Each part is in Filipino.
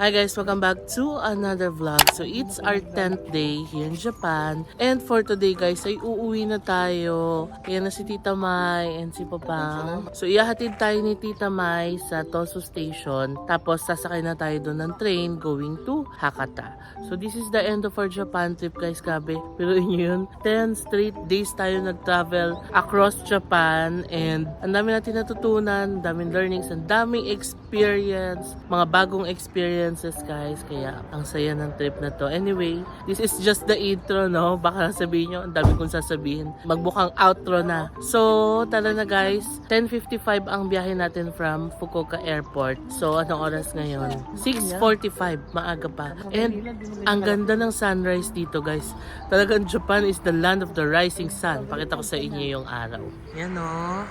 Hi guys, welcome back to another vlog. So it's our 10th day here in Japan. And for today guys, ay uuwi na tayo. Ayan na si Tita Mai and si Papang. So ihahatid tayo ni Tita Mai sa Tosu Station. Tapos sasakay na tayo doon ng train going to Hakata. So this is the end of our Japan trip guys, grabe. Pero yun, 10 straight days tayo nag-travel across Japan. And ang dami natin natutunan, daming learnings, ang daming experience, mga bagong experiences guys, kaya ang saya ng trip na to. Anyway, this is just the intro, no? Baka sabihin nyo, ang dami kong sasabihin. Magbukang outro na. So, tala na guys, 10:55 ang biyahe natin from Fukuoka Airport. So, anong oras ngayon? 6:45, maaga pa. And ang ganda ng sunrise dito guys. Talagang Japan is the land of the rising sun. Pakita ko sa inyo yung araw. Yan o.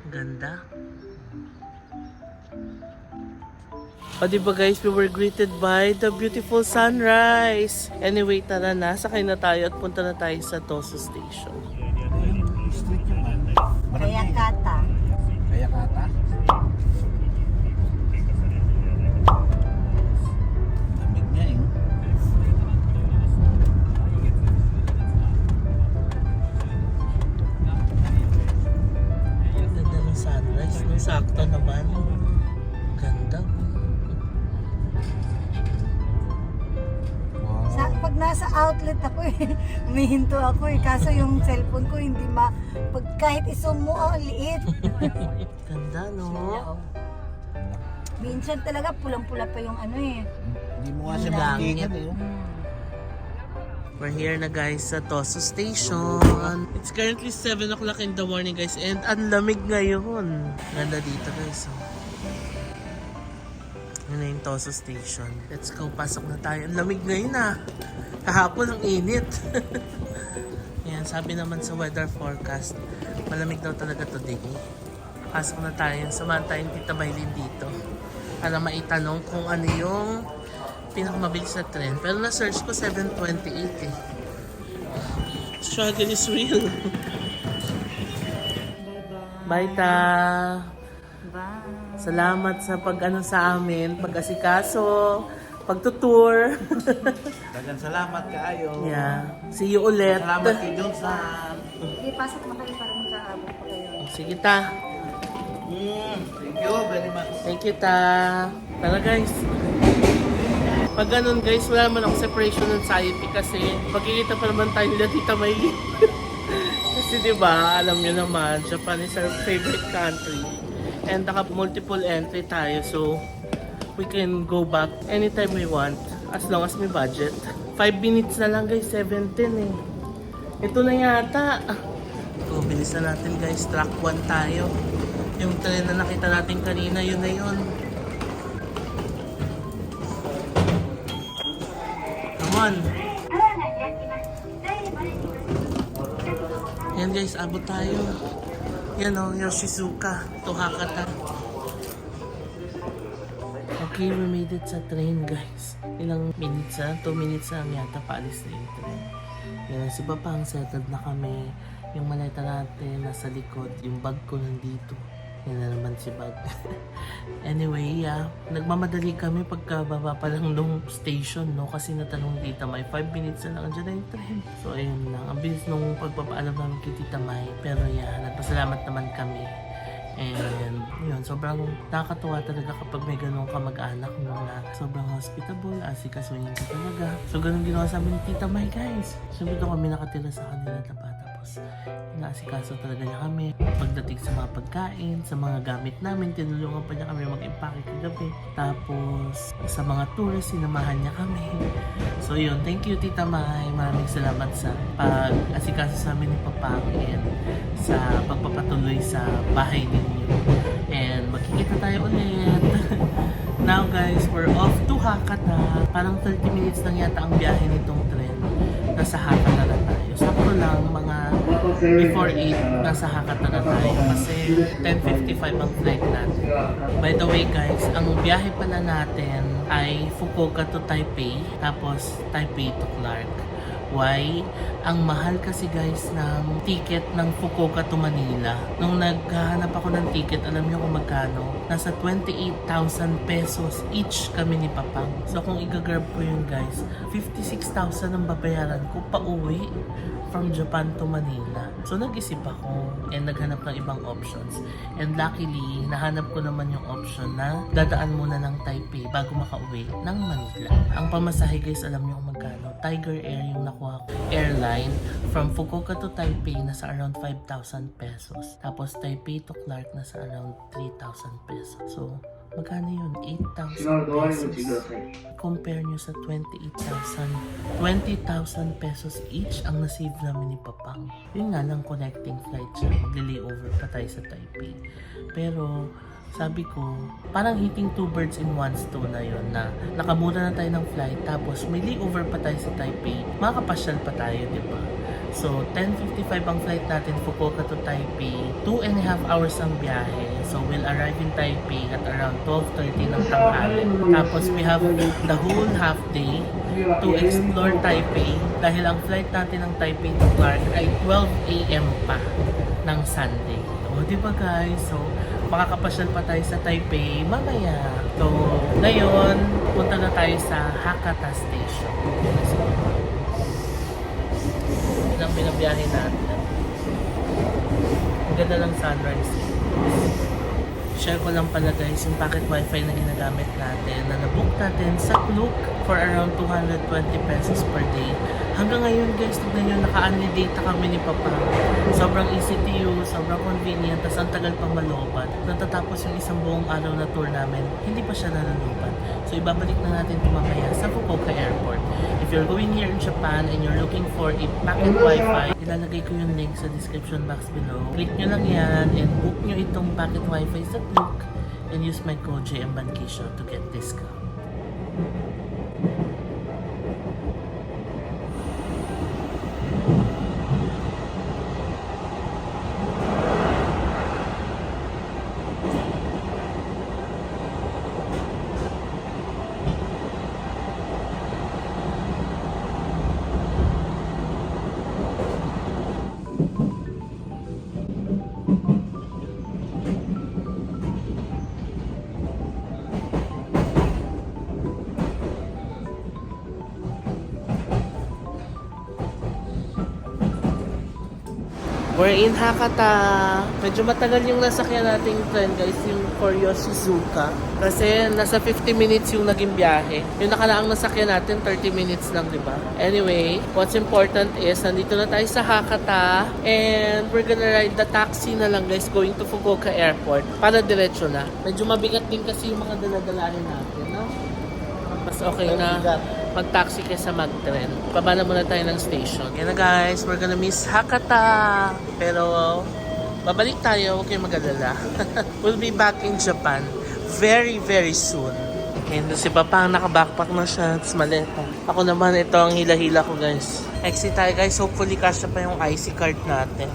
Ganda. O diba guys, we were greeted by the beautiful sunrise. Anyway, tara na, sakay na tayo at punta na tayo sa Tosu Station. Kayakata. Kayakata? Lamig nga eh. Ganda ng sunrise, no? Sakto naman. Ganda. Pag nasa outlet ako humihinto ako kaso yung cellphone ko hindi kahit i-zoom mo, ang liit. Ganda, no? Minsan talaga pulang-pula pa yung Hindi mo nga siya Langit. makingan eh. We're here na guys sa Tosu Station. It's currently 7 o'clock in the morning guys and ang lamig ngayon. Ganda dito guys. Yun na yung Tosu Station. Let's go, pasok na tayo. Ang lamig ngayon Kahapon ang init. Yan, sabi naman sa weather forecast, malamig daw talaga today. Pasok na tayo. Samahan tayong Tita Maylin dito. Para maitanong kung ano yung pinakamabilis na trend. Pero na-search ko 7:28 eh. Struggle is real. Bye ta. Salamat sa pag-ano sa amin, pag-asikaso, pagtutour. Dagan salamat kaayo. Yeah. See you ulit. Salamat kay Johnson. Ipasok mo kayo para magkaabot pa kayo. Sige ta. Thank you very much. Thank you ta. Tara guys. Pag ganun guys, wala naman ako separation ng society kasi magkikita pa naman tayo nila Tita Maylin. Kasi diba, alam nyo naman, Japan is our favorite country. And naka-multiple entry tayo, so we can go back anytime we want as long as may budget. 5 minutes na lang guys, 7:10 eh. Ito na yata. So, bilisan natin guys, track 1 tayo. Yung train na nakita natin kanina, yun na yun. Come on. Yan guys, abot tayo. Yan o, Yoshisuka to Hakata. Okay, we made it sa train guys. Ilang minutes 2 minutes lang yata paalis na yung train. Yan, si Papang settled na kami. Yung maleta natin nasa likod. Yung bag ko nandito. Yan na naman si bag. Anyway, nagmamadali kami pagkababa pa lang nung station, no? Kasi natanong Tita Mai, 5 minutes na lang andyan na yung train. So, ayun lang. Ang bilis nung pagpapaalam namin kay Tita Mai. Pero nagpasalamat naman kami. And yun, sobrang nakakatuwa talaga kapag may ganun kamag-anak mo na sobrang hospitable, asikasuhin ka talaga. So, ganun ginawa sa amin ni Tita Mai, guys. So, dito kami nakatira sa kanila tapos naasikaso talaga niya kami pagdating sa mga pagkain, sa mga gamit namin, tinulungan pa niya kami mag-impake kagabi. Tapos sa mga tours, sinamahan niya kami. So yun, thank you Tita Mai, maraming salamat sa pag-asikaso sa amin ni Papang and sa pagpapatuloy sa bahay ninyo. And magkikita tayo ulit. Now guys, we're off to Hakata. Parang 30 minutes lang yata ang biyahe nitong tren. Nasa Hakata na tayo. Sakto lang, mga before 8, nasa Hakata na tayo. Kasi 10:55 ang flight natin. By the way guys, ang biyahe pala natin ay Fukuoka to Taipei. Tapos Taipei to Clark. Why? Ang mahal kasi guys ng ticket ng Fukuoka to Manila. Nung naghahanap ako ng ticket, alam niyo kung magkano? Nasa 28,000 pesos each kami ni Papang. So kung i-grab ko yun guys, 56,000 ang babayaran ko pa uwi from Japan to Manila. So nag-isip ako and naghanap ng ibang options. And luckily, nahanap ko naman yung option na dadaan muna ng Taipei bago makauwi ng Manila. Ang pamasahe guys, alam niyo kung magkano? Tiger Air yung nakuha ko. Airline from Fukuoka to Taipei nasa around 5,000 pesos. Tapos Taipei to Clark nasa around 3,000 pesos. So, magkano yun? 8,000 pesos. Compare nyo sa 28,000. 20,000 pesos each ang nasave namin ni Papang. Yun nga lang connecting flight siya. Magli-layover pa tayo sa Taipei. Pero, sabi ko, parang hitting two birds in one stone na yun na nakamura na tayo ng flight tapos may layover pa tayo sa Taipei. Makakapasyal pa tayo, di ba? So, 10:55 ang flight natin, Fukuoka to Taipei. 2.5 hours ang biyahe. So, we'll arrive in Taipei at around 12:30 ng tanghali. Tapos, we have the whole half day to explore Taipei dahil ang flight natin ng Taipei to Clark ay 12 a.m. pa ng Sunday. O, di ba guys? So, makakapasyal pa tayo sa Taipei mamaya. So, ngayon, punta na tayo sa Hakata Station. Yun ang binabiyahe natin. Ang ganda ng sunrise. Share ko lang pala guys yung packet wifi na ginagamit natin na nabook natin sa Klook for around 220 pesos per day. Hanggang ngayon guys, tignan nyo, naka-unli data kami ni Papa. Sobrang easy to use, sobrang convenient, tas ang tagal pang malobat. Natatapos yung isang buong araw na tour namin, hindi pa siya nalulubat. So ibabalik na natin ito mamaya sa Fukuoka Airport. If you're going here in Japan and you're looking for a packet wifi, ilalagay ko yung link sa description box below. Click nyo lang yan and book nyo itong packet wifi sa Klook and use my code JMBankisho to get discount. We're in Hakata. Medyo matagal yung nasakyan nating train guys, yung Koryo Shizuoka. Kasi nasa 50 minutes yung naging biyahe. Yung nakalaang nasakyan natin, 30 minutes lang, di ba? Anyway, what's important is, nandito na tayo sa Hakata. And we're gonna ride the taxi na lang guys, going to Fukuoka Airport. Para diretso na. Medyo mabigat din kasi yung mga daladalahin natin, no? Mas okay na mag-taxi kaysa mag-tren. Baba na muna tayo ng station. Yan na guys, we're gonna miss Hakata. Pero, babalik tayo, huwag kayong mag-alala. We'll be back in Japan very, very soon. And si Papa ang naka-backpack na siya, at maleta. Ako naman, ito ang hila-hila ko guys. Exit tayo guys, hopefully kasya pa yung IC card natin.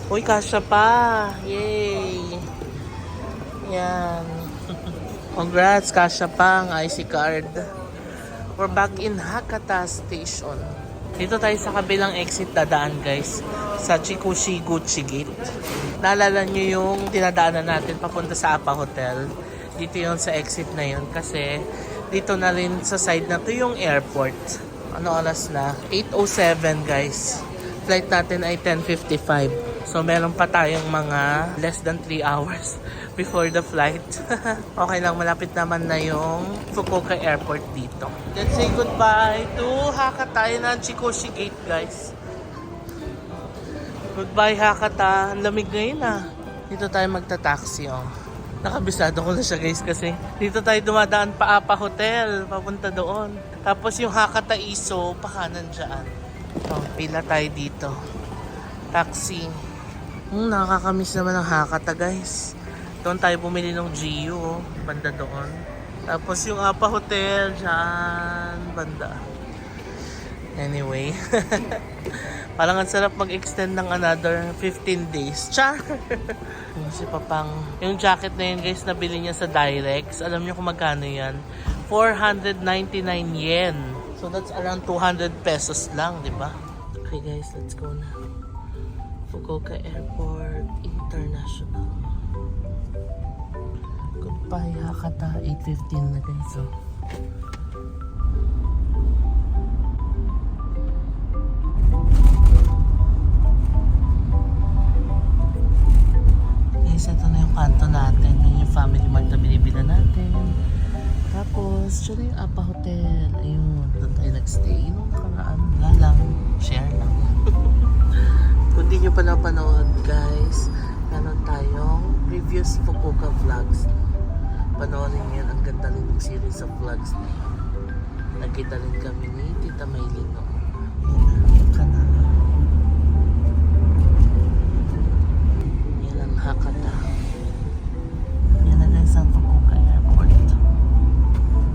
Uy, kasya pa! Yay! Yan. Congrats, kasya pa ang IC card. We're back in Hakata Station. Dito tayo sa kabilang exit dadaan guys. Sa Chikushi Gucci Gate. Naalala nyo yung dinadaanan natin papunta sa Apa Hotel. Dito yun sa exit na yun. Kasi dito na rin sa side na to yung airport. Ano oras na? 8:07 guys. Flight natin ay 10:55. So meron pa tayong mga less than 3 hours before the flight. Okay lang, malapit naman na yung Fukuoka Airport dito. Let's say goodbye to Hakata na Chikushi Gate, guys. Goodbye Hakata. Ang lamig ngayon ah. Dito tayo magta-taxi oh. Nakabisado ko na siya guys kasi dito tayo dumadaan pa Apa Hotel, papunta doon. Tapos yung Hakata Iso, pakanan dyan. Oh, pila tayo dito. Taxi. Nakakamiss naman ang Hakata guys. Doon tayo bumili ng Gio, oh, banda doon. Tapos yung Apa Hotel, dyan, banda. Anyway, parang ang sarap mag-extend ng another 15 days. Char! Si Papang, yung jacket na yun guys, nabili niya sa Direx. Alam niyo kung magkano yan? 499 yen. So that's around 200 pesos lang, di ba? Okay guys, let's go na. Fukuoka Airport International. Goodbye Hakata, 8:15 na guys. So, guys, ito na yung kanto natin. Yun yung family mart na binibila natin. Tapos, siya na yung Apa Hotel. Ayun, doon tayo nagstay. Nung nakaraan, wala lang. Share lang. Kung di nyo pa napanood, guys, meron tayong previous Fukuoka vlogs. Panoorin nyo yan. Ang ganda rin yung series of vlogs na yun. Nagkita rin kami ni Tita Maylin noon. Yan ka na. Yan ang Hakata. Yan na guys ang Fukuoka Airport.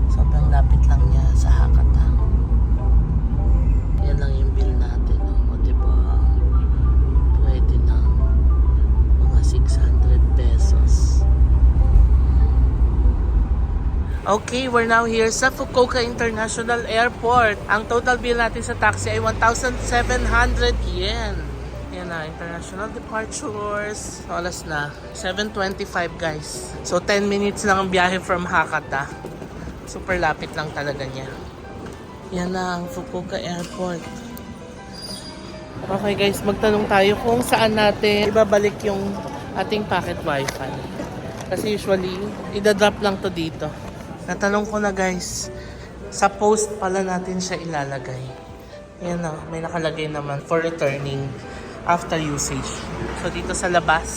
Sobrang lapit lang niya sa Hakata. Yan lang yung bill natin. O diba? Pwede na mga 600 pesos. Okay, we're now here sa Fukuoka International Airport. Ang total bill natin sa taxi ay 1,700 yen. Yan na, international departures. Oras na, 7:25 guys. So 10 minutes lang ang biyahe from Hakata. Super lapit lang talaga niya. Yan na ang Fukuoka Airport. Okay guys, magtanong tayo kung saan natin ibabalik yung ating packet wifi. Kasi usually, idadrop lang to dito. Natanong ko na guys, sa post pala natin siya ilalagay. Ayan na, may nakalagay naman for returning after usage. So dito sa labas,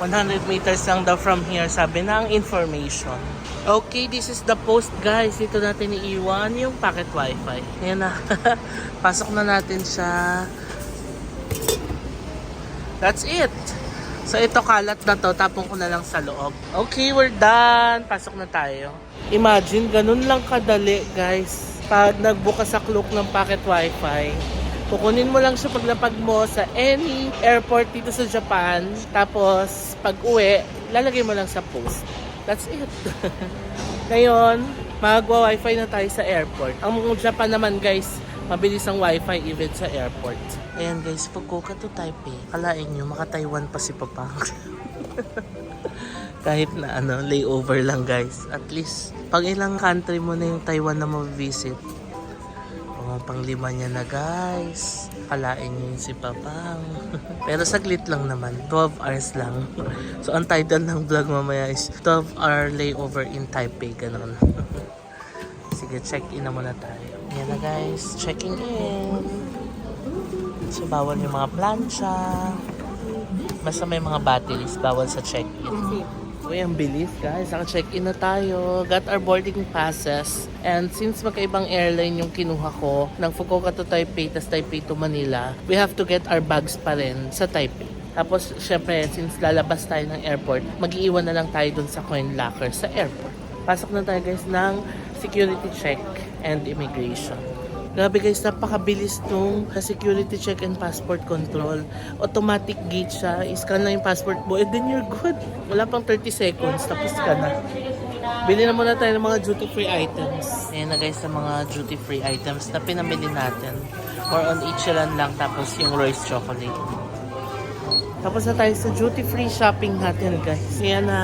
100 meters lang daw from here, sabi na ang information. Okay, this is the post guys. Dito natin iiwan yung packet wifi. Ayan na, pasok na natin siya. That's it. So ito kalat na to, tapon ko na lang sa loob. Okay, we're done. Pasok na tayo. Imagine, ganun lang kadali guys. Pag nagbukas sa Klook ng packet wifi, kukunin mo lang siya paglapag mo sa any airport dito sa Japan. Tapos pag uwi, lalagay mo lang sa post. That's it. Ngayon, magwa-wifi na tayo sa airport. Ang Japan naman guys, mabilis ang wifi even sa airport. Ayan guys, Fukuoka to Taipei. Kalain nyo, maka-Taiwan pa si Papang. Kahit na layover lang guys. At least, pag ilang country mo na yung Taiwan na ma-visit. O, pang-5 niya na guys. Kalain nyo yun si Papang. Pero saglit lang naman, 12 hours lang. So, ang title ng vlog mamaya is 12-hour layover in Taipei. Ganon. Sige, check-in na muna tayo. Yan na guys, checking in. So, bawal yung mga plancha. Basta may mga batteries, bawal sa check-in. Uy, ang bilis guys. Naka-check-in na tayo. Got our boarding passes. And since magkaibang airline yung kinuha ko, ng Fukuoka to Taipei, tas Taipei to Manila, we have to get our bags pa rin sa Taipei. Tapos, syempre, since lalabas tayo ng airport, mag-iiwan na lang tayo dun sa coin locker sa airport. Pasok na tayo guys ng security check and immigration. Grabe guys, napakabilis nung security check and passport control. Automatic gate siya. I-scan lang yung passport mo and then you're good. Wala pang 30 seconds, tapos ka na. Bili na muna tayo ng mga duty-free items. Ayan na guys, sa mga duty-free items na pinamili natin. Or on Ichiran lang, tapos yung Royce chocolate. Tapos na tayo sa duty-free shopping natin guys. Yan na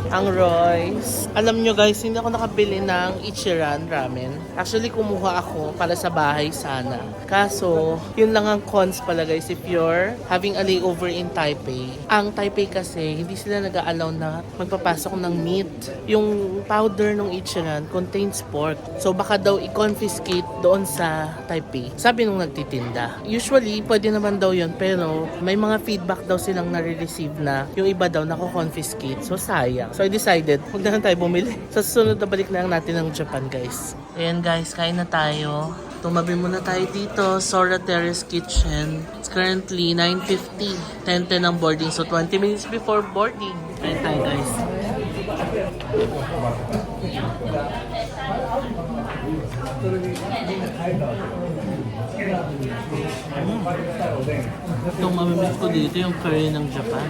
ang Royce. Alam nyo guys, hindi ako nakabili ng Ichiran ramen. Actually, kumuha ako para sa bahay sana. Kaso, yun lang ang cons pala guys if you're having a layover in Taipei. Ang Taipei kasi, hindi sila nag-a-allow na magpapasok ng meat. Yung powder ng Ichiran contains pork. So, baka daw i-confiscate doon sa Taipei. Sabi nung nagtitinda. Usually, pwede naman daw yun, pero may mga feedback daw silang nare-receive na yung iba daw nako-confiscate. So, sayang. So, I decided, huwag na lang tayo bumili. Sa susunod na balik na lang natin ng Japan, guys. Ayan, guys. Kain na tayo. Tumabi muna tayo dito. Sora Terrace Kitchen. It's currently 9:50. 10:10 ang boarding. So, 20 minutes before boarding. Kain tayo, guys. Itong mamimiss ko dito yung curry ng Japan.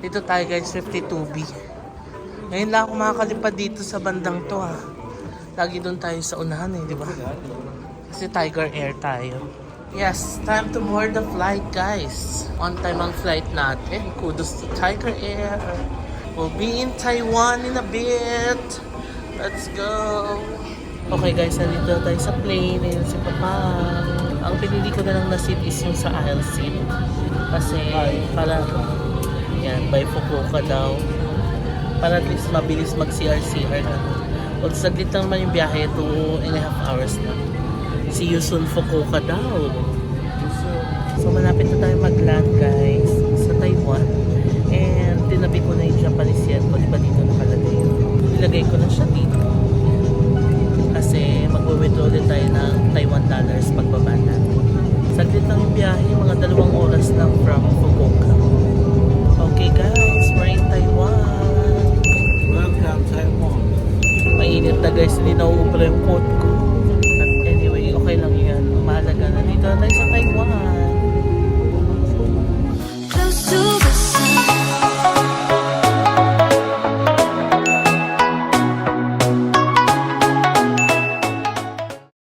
Dito tayo guys, 52B. Ngayon lang ako makakalipad dito sa bandang to ha. Lagi doon tayo sa unahan eh, di ba? Kasi Tiger Air tayo. Yes, time to board the flight guys. On time ang flight natin. Kudos to Tiger Air. We'll be in Taiwan in a bit. Let's go. Okay guys, nandito tayo sa plane. Ayan si Papang. Ang pinili ko na lang na seat is yung sa aisle seat. Kasi para, yan, by Fukuoka daw. Para at least mabilis mag-CR-CR na. Huwag saglit lang naman yung biyahe, 2.5 hours na. See you soon, Fukuoka daw. So malapit na tayo mag-land guys sa Taiwan. And tinabi ko na yung Japanese yan